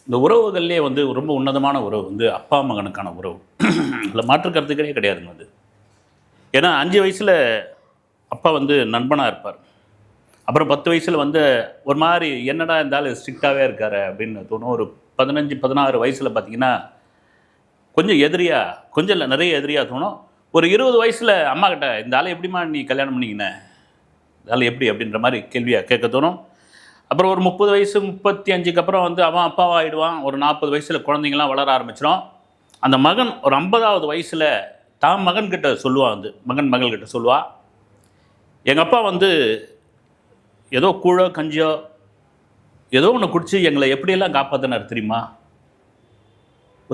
இந்த உறவுகள்லேயே வந்து ரொம்ப உன்னதமான உறவு வந்து அப்பா மகனுக்கான உறவு. அதில் மாற்று கருத்துக்களே கிடையாதுங்க அது. ஏன்னா 5 வயசில் அப்பா வந்து நண்பனாக இருப்பார். அப்புறம் 10 வயசில் வந்து ஒரு மாதிரி என்னடா இருந்தாலும் ஸ்ட்ரிக்டாகவே இருக்காரு அப்படின்னு தோணும். ஒரு 15 16 வயசில் பார்த்தீங்கன்னா கொஞ்சம் எதிரியா, கொஞ்சம் இல்லை நிறைய எதிரியா தோணும். ஒரு 20 வயசில் அம்மா கிட்ட இந்த ஆளை எப்படிம்மா நீ கல்யாணம் பண்ணிக்கின, இந்த ஆள் எப்படி அப்படின்ற மாதிரி கேள்வியாக கேட்க தோணும். அப்புறம் ஒரு 30 வயசு 35க்கு அப்புறம் வந்து அவன் அப்பாவாக ஆகிடுவான். ஒரு 40 வயசில் குழந்தைங்களாம் வளர ஆரம்பிச்சிடும். அந்த மகன் ஒரு 50வது வயசில் தான் மகன்கிட்ட சொல்லுவான், வந்து மகள்கிட்ட சொல்லுவாள், எங்கள் அப்பா வந்து ஏதோ கூழோ கஞ்சியோ ஏதோ ஒன்று குடிச்சு எங்களை எப்படியெல்லாம் காப்பாற்றினார் தெரியுமா,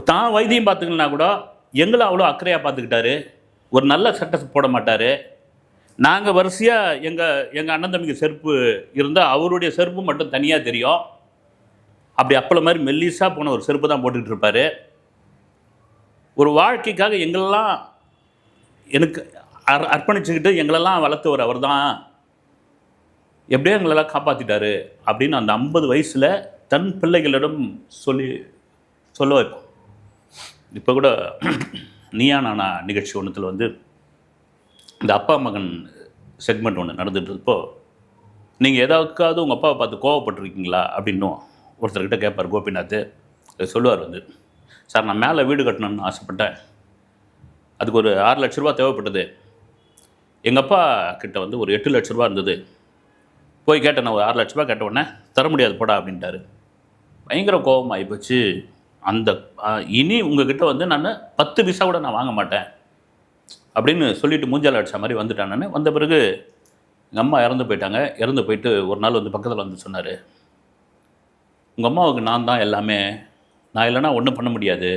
தான் வைத்தியம் பார்த்துக்கலனா கூட எங்களை அவ்வளோ அக்கறையாக பார்த்துக்கிட்டாரு. ஒரு நல்ல சட்டை போட மாட்டார். நாங்கள் வரிசையாக எங்கள் அண்ணன் தம்பிக்கு செருப்பு இருந்தால் அவருடைய செருப்பு மட்டும் தனியாக தெரியும். அப்படி அப்பள மாதிரி மெல்லிஸாக போன ஒரு செருப்பு தான் போட்டுக்கிட்டு இருப்பார். ஒரு வாழ்க்கைக்காக எங்களெல்லாம் எனக்கு அர்ப்பணிச்சுக்கிட்டு எங்களெல்லாம் வளர்த்தவர் அவர் தான், எப்படியோ எங்களெல்லாம் காப்பாற்றிட்டாரு அப்படின்னு அந்த 50 வயசில் தன் பிள்ளைகளிடம் சொல்ல வைப்போம். இப்போ கூட நீயா நானா நிகழ்ச்சி ஒன்றுத்தில் வந்து இந்த அப்பா மகன் செக்மெண்ட் ஒன்று நடந்துகிட்ருப்போ, நீங்கள் எதாவதுக்காவது உங்கள் அப்பாவை பார்த்து கோவப்பட்டிருக்கீங்களா அப்படின்னும் ஒருத்தர்கிட்ட கேட்பார் கோபிநாத். சொல்லுவார் வந்து, சார் நான் மேலே வீடு கட்டணும்னு ஆசைப்பட்டேன், அதுக்கு ஒரு 6 லட்ச ரூபா தேவைப்பட்டது. எங்கள் அப்பா கிட்ட வந்து ஒரு 8 லட்ச ரூபா இருந்தது. போய் கேட்டேன், நான் ஒரு 6 லட்ச ரூபா கேட்ட உடனே தர முடியாது போடா அப்படின்ட்டாரு. பயங்கர கோபம் ஆகிப்போச்சு. அந்த இனி உங்ககிட்ட வந்து நான் 10 பைசா கூட நான் வாங்க மாட்டேன் அப்படின்னு சொல்லிவிட்டு மூஞ்சால் அடித்த மாதிரி வந்துட்டேன். நான் வந்த பிறகு எங்கள் அம்மா இறந்து போயிட்டாங்க. இறந்து போயிட்டு ஒரு நாள் வந்து பக்கத்தில் வந்து சொன்னார், உங்கள் அம்மாவுக்கு நான் தான் எல்லாமே, நான் இல்லைன்னா ஒன்றும் பண்ண முடியாது.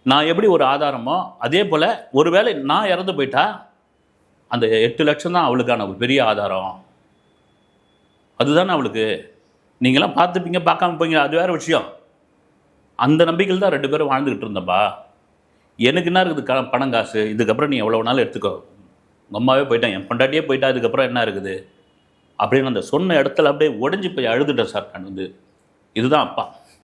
நான் எப்படி ஒரு ஆதாரமோ அதே போல் ஒரு வேளை நான் இறந்து போயிட்டா அந்த 8 லட்சம் தான் அவளுக்கான ஒரு பெரிய ஆதாரம். அதுதானே அவளுக்கு. நீங்களாம் பார்த்துப்பீங்க, பார்க்காம போய்ங்க, அது வேறு விஷயம். அந்த நம்பிக்கையில் தான் 2 பேரும் வாழ்ந்துக்கிட்டு இருந்தப்பா. எனக்கு என்ன இருக்குது பணம் காசு, இதுக்கப்புறம் நீ எவ்வளோ நாள் எடுத்துக்கோ, உங்கள் அம்மாவே போயிட்டேன், என் பொண்டாட்டியே போயிட்டா, இதுக்கப்புறம் என்ன இருக்குது அப்படின்னு அந்த சொன்ன இடத்துல அப்படியே உடஞ்சி போய் அழுதுட்டேன் சார். நான் வந்து இதுதான் அப்பா.